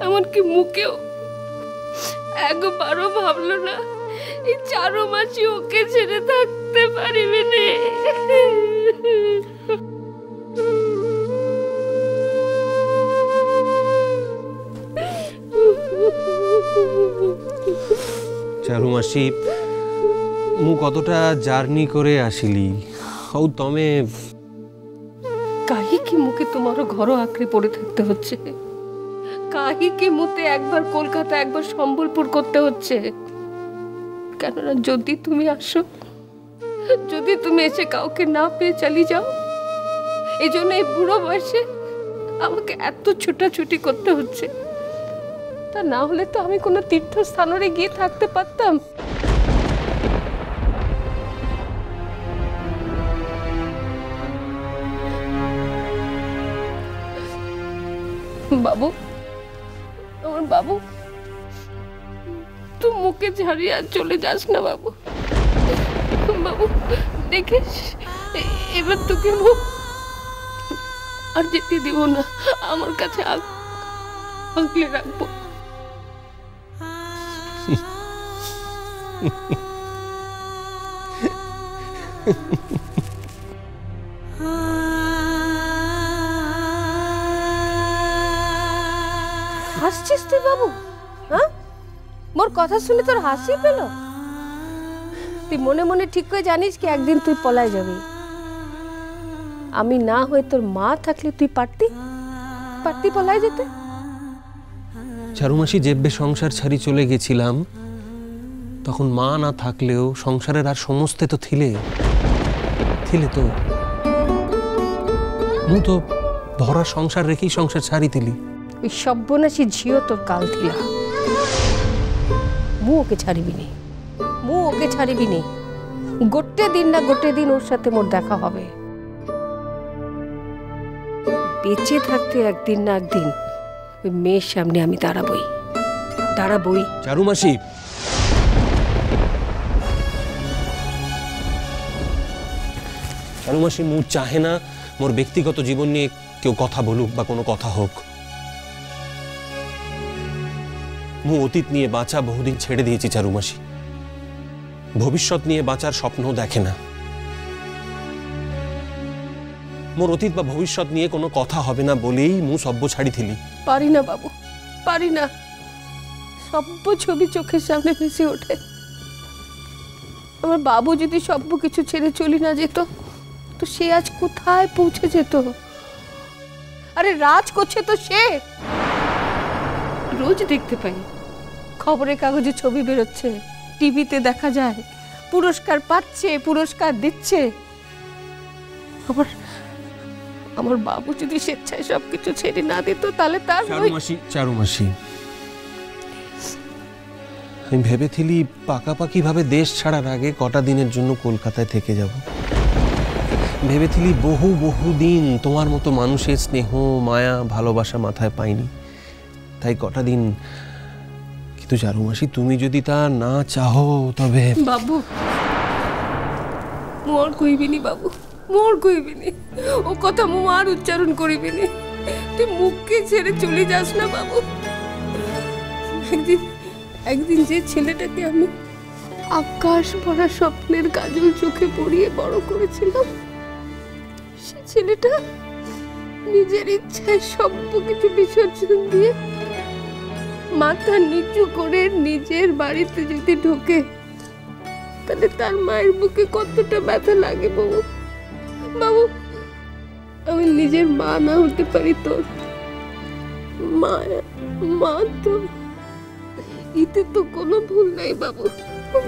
এমনকি মুখেও একবারও ভাবলো না এই চারু মাসি ওকে ছেড়ে থাকতে পারিবে না। চারু মাসি মু কতটা জার্নি করে আসিলি হও তমে কাহিকি মুখে তোমারও ঘর আঁকড়ে পড়ে থাকতে হচ্ছে, কাহিকি মুতে একবার কলকাতা একবার সম্বলপুর করতে হচ্ছে। কেননা যদি তুমি আসো, যদি তুমি এসে কাউকে না পেয়ে চালিয়ে যাও, এই জন্য এই বুড়ো বয়সে আমাকে এত ছুটাছুটি করতে হচ্ছে। তা না হলে তো আমি কোনো তীর্থস্থানে গিয়ে থাকতে পারতাম। বাবু, আমার বাবু, তুই মুখে ঝাড়িয়ে আর চলে যাস না বাবু। বাবু দেখিস, এবার তোকে আর যেতে দিব না, আমার কাছে আগলে রাখবো। হাসছিস তুই বাবু? হ্যাঁ, মোর কথা শুনে তোর হাসি পেল? তুই মনে মনে ঠিক করে জানিস কি একদিন তুই পলায় যাবি। আমি না হয়ে তোর মা থাকলে তুই পারতি পলায় যেতে? চারু মাসি যেবে সংসার ছাড়ি চলে গেছিলাম তখন মা না থাকলেও সংসারের আর সমস্ত তো থিলে তো মু তো ভরা সংসার রেখেই সংসার ছাড়ি দিলি। ওই সব্যনাশী ঝিও তোর কাল থিলা, মু ওকে ছাড়িবি নি। গোটে দিন না গোটে দিন ওর সাথে মোর দেখা হবে। বেঁচে থাকতে একদিন না একদিন ওই মেয়ের সামনে আমি দাঁড়াবই। চারু মাসি, চারু মাসি মু চাহে না মোর ব্যক্তিগত জীবন নিয়ে কেউ কথা বলুক বা কোনো কথা হোক। মু অতীত নিয়ে বাঁচা বহুদিন ছেড়ে দিয়েছি চারু মাসি, ভবিষ্যৎ নিয়ে বাঁচার স্বপ্ন দেখে না। মোর অতীত বা ভবিষ্যৎ নিয়ে কোনো কথা হবে না বলেই মু সব্য ছাড়ি থিলি। পারি না বাবু, পারি না। সব্য ছবি চোখের সামনে ভেসে ওঠে। আমার বাবু যদি সব্য কিছু ছেড়ে চলি না যেত তো সে আজ কোথায় পৌঁছে যেত? আরে রাজ করছে তো সে, রোজ দেখতে পাই, খবরের কাগজে ছবি বেরোচ্ছে, টিভিতে দেখা যায়, পুরস্কার পাচ্ছে, পুরস্কার দিচ্ছে। আমার বাবু যদি স্বেচ্ছায় সবকিছু ছেড়ে না দিত তাহলে তার চারু মাসি আমি ভেবেছিলি পাকাপাকি ভাবে দেশ ছাড়ার আগে কটা দিনের জন্য কলকাতায় থেকে যাব। ভেবেছিলি বহু দিন তোমার মতো মানুষের স্নেহ মায়া ভালোবাসা মাথায় পাইনি, তাই কটা দিন। কিন্তু চারু মাসি তুমি যদি তা না চাহো তবে বাবু মোর কইবিনি, বাবু মোর কইবিনি, ও কথা মু আর উচ্চারণ করিবিনি। তুই মুখকে ছেড়ে চলে যাস না বাবু। একদিন যে ছেলেটাকে আমি আকাশ ভরা স্বপ্নের কাজল চোখে পড়িয়ে বড় করেছিলাম, সে ছেলেটা নিজের ইচ্ছায় সব কিছু বিসর্জন দিয়ে মাথা নিচু করে নিজের বাড়িতে যদি ঢোকে তাহলে তার মায়ের বুকে কতটা ব্যথা লাগে বাবু। বাবু আমি নিজের মা না হতে পারি তোর, মা তো এতে তো কোনো ভুল নাই বাবু,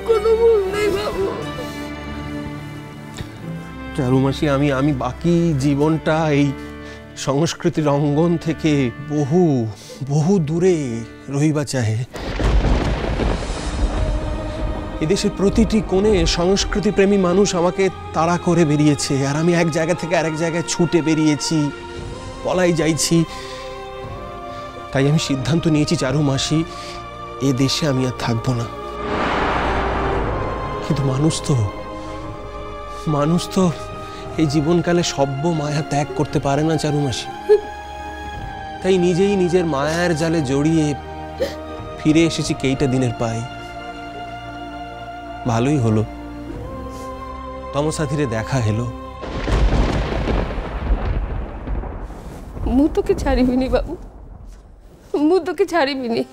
কোনো ভুল নাই বাবু। চারু মাসি আমি বাকি জীবনটা এই সংস্কৃতির অঙ্গন থেকে বহু দূরে রহিবা চাহে। এদেশের প্রতিটি কোণে সংস্কৃতিপ্রেমী মানুষ আমাকে তাড়া করে বেরিয়েছে, আর আমি এক জায়গা থেকে আরেক জায়গায় ছুটে বেরিয়েছি, পলাই যাইছি। তাই আমি সিদ্ধান্ত নিয়েছি চারু মাসি এ দেশে আমি আর থাকবো না। কিন্তু মানুষ তো এই জীবনকালে সব্য মায়া ত্যাগ করতে পারে না চারু মাসি। তাই নিজেই নিজের মায়ার জালে জড়িয়ে ফিরে এসেছি কেইটা দিনের পাই। ভালোই হলো, তমসাথীরে দেখা হেলো। ମୁଁ তোকে ছাড়িবিনি বাবু, ମୁଁ তোকে ছাড়িবিনি।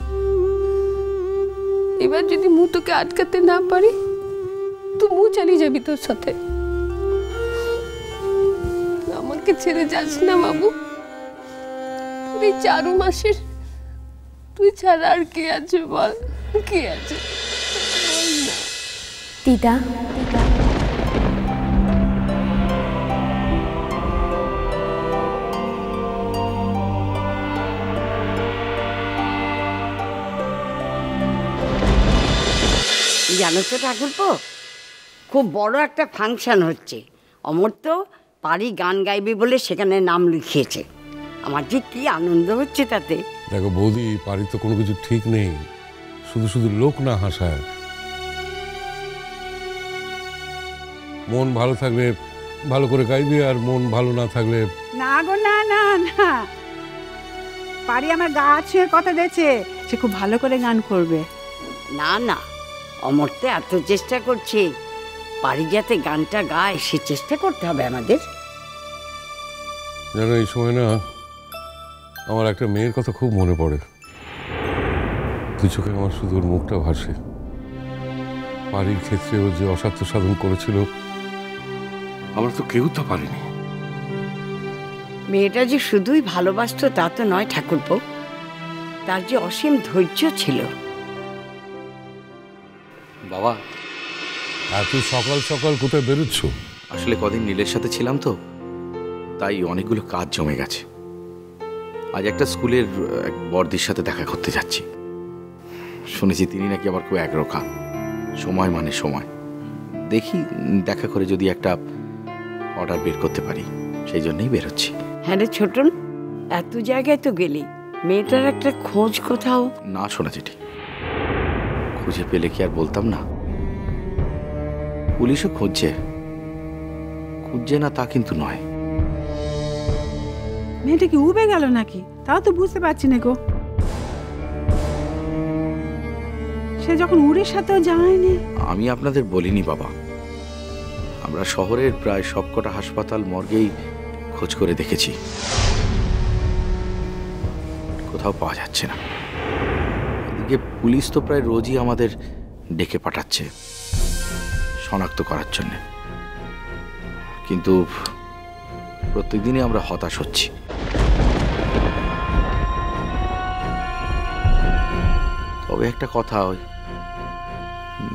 এবার যদি ମୁଁ তোকে আটকাতে না পারি তো ମୁଁ চালিয়ে যাবি তোর সাথে। আমাকে ছেড়ে যাস না বাবু। তুই 4 মাসের, তুই ছাড়া আর কে আছে বল, কে আছে? দিদা, জানো তো ঠাকুরপো, খুব বড় একটা ফাংশন হচ্ছে। অমর তো পারি গান গাইবে বলে সেখানে নাম লিখিয়েছে। আমার যে কি আনন্দ হচ্ছে তাতে। দেখো বৌদি, পারি তো কোনো কিছু ঠিক নেই, শুধু শুধু লোক না হাসায়। মন ভালো থাকলে ভালো করে গাইবে, আর মন ভালো না থাকলে না গো, না না না, পারি আমার গা ছুঁয়ে কথা দিয়েছে, সে খুব ভালো করে গান করবে। না না, অমর তো এত চেষ্টা করছে, পারি যাতে গানটা গায় সে চেষ্টা করতে হবে আমাদের। জানো, এই সময় না আমার একটা মেয়ের কথা খুব মনে পড়ে। তুই চোখে আমার শুধু ওর মুখটা ভাসে। পারির ক্ষেত্রে ও যে অসাধ্য সাধন করেছিল, আমরা তো কেউ তা পারিনি। মেয়েটা যে শুধুই ভালোবাসতো তা তো নয় ঠাকুরপো, তার যে অসীম ধৈর্য ছিল। বাবা, এত সকাল সকাল কোথায় বেরোচ্ছ? আসলে কদিন নীলের সাথে ছিলাম তো, তাই অনেকগুলো কাজ জমে গেছে। আজ একটা স্কুলের এক বর্দির সাথে দেখা করতে যাচ্ছি। শুনেছি তিনি নাকি আবার খুব একরোখা, সময় মানে সময়। দেখি দেখা করে যদি একটা অর্ডার বের করতে পারি, সেই জন্যই বেরোচ্ছি। হ্যাঁ রে ছোটন, এত জায়গায় তো গেলি, মেয়েটার একটা খোঁজ কোথাও? না শোনা চিঠি খুঁজে পেলে কি আর বলতাম না? পুলিশও খুঁজছে, খুঁজছে না তা কিন্তু নয়। মেয়েটা কি উবে গেল নাকি, তাও তো বুঝতে পারছি না গো। সে যখন উড়ের সাথেও যায়নি। আমি আপনাদের বলিনি বাবা, আমরা শহরের প্রায় সবকটা হাসপাতাল মর্গেই খোঁজ করে দেখেছি, কোথাও পাওয়া যাচ্ছে না। এদিকে পুলিশ তো প্রায় রোজই আমাদের ডেকে পাঠাচ্ছে শনাক্ত করার জন্য, কিন্তু প্রত্যেকদিনই আমরা হতাশ হচ্ছি। তবে একটা কথা, ওই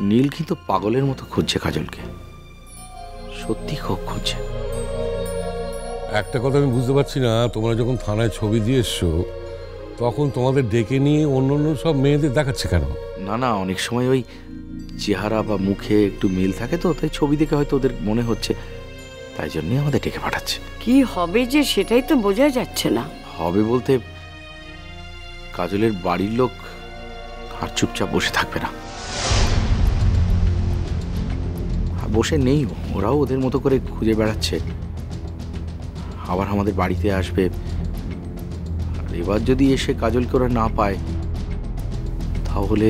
নীল কিন্তু পাগলের মতো খুঁজছে কাজলকে, সত্যি খুব খুঁজছে। একটা কথা আমি বুঝতে পারছি না, তোমরা যখন থানায় ছবি দিয়ে এসছো তখন তোমাদের ডেকে নিয়ে অন্য অন্য সব মেয়েদের দেখাচ্ছে কেন? না না, অনেক সময় ওই চেহারা বা মুখে একটু মিল থাকে তো, তাই ছবি দেখে হয়তো ওদের মনে হচ্ছে, তাই জন্যই আমাদের ডেকে পাঠাচ্ছে। কি হবে যে সেটাই তো বোঝা যাচ্ছে না। হবে বলতে, কাজলের বাড়ির লোক আর চুপচাপ বসে থাকবে না, বসে নেই, ওরাও ওদের মতো করে খুঁজে বেড়াচ্ছে, আবার আমাদের বাড়িতে আসবে। আর এবার যদি এসে কাজলকে ওরা না পায়, তাহলে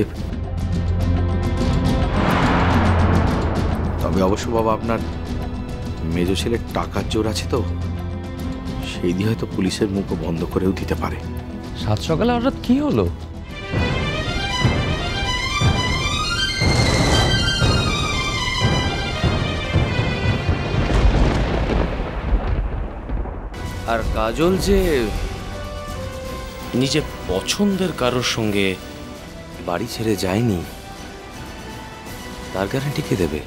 তবে অবশ্য বাবা, আপনার মেজো ছেলের টাকার জোর আছে তো, সেই দিয়ে হয়তো পুলিশের মুখও বন্ধ করেও দিতে পারে। সাত সকালে হঠাৎ কি হলো? আর কাজল যে নিজের পছন্দের কারোর সঙ্গে বাড়ি ছেড়ে যায়নি, তার গ্যারান্টি কে দেবে?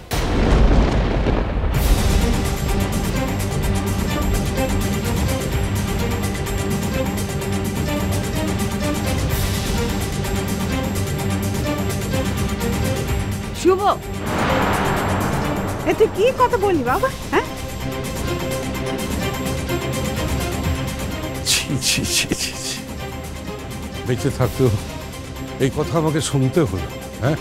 শুভ, এ তুই কি কথা বললি বাবা? হ্যাঁ, বেঁচে থাকতেও এই কথা আমাকে শুনতে হলো। হ্যাঁ,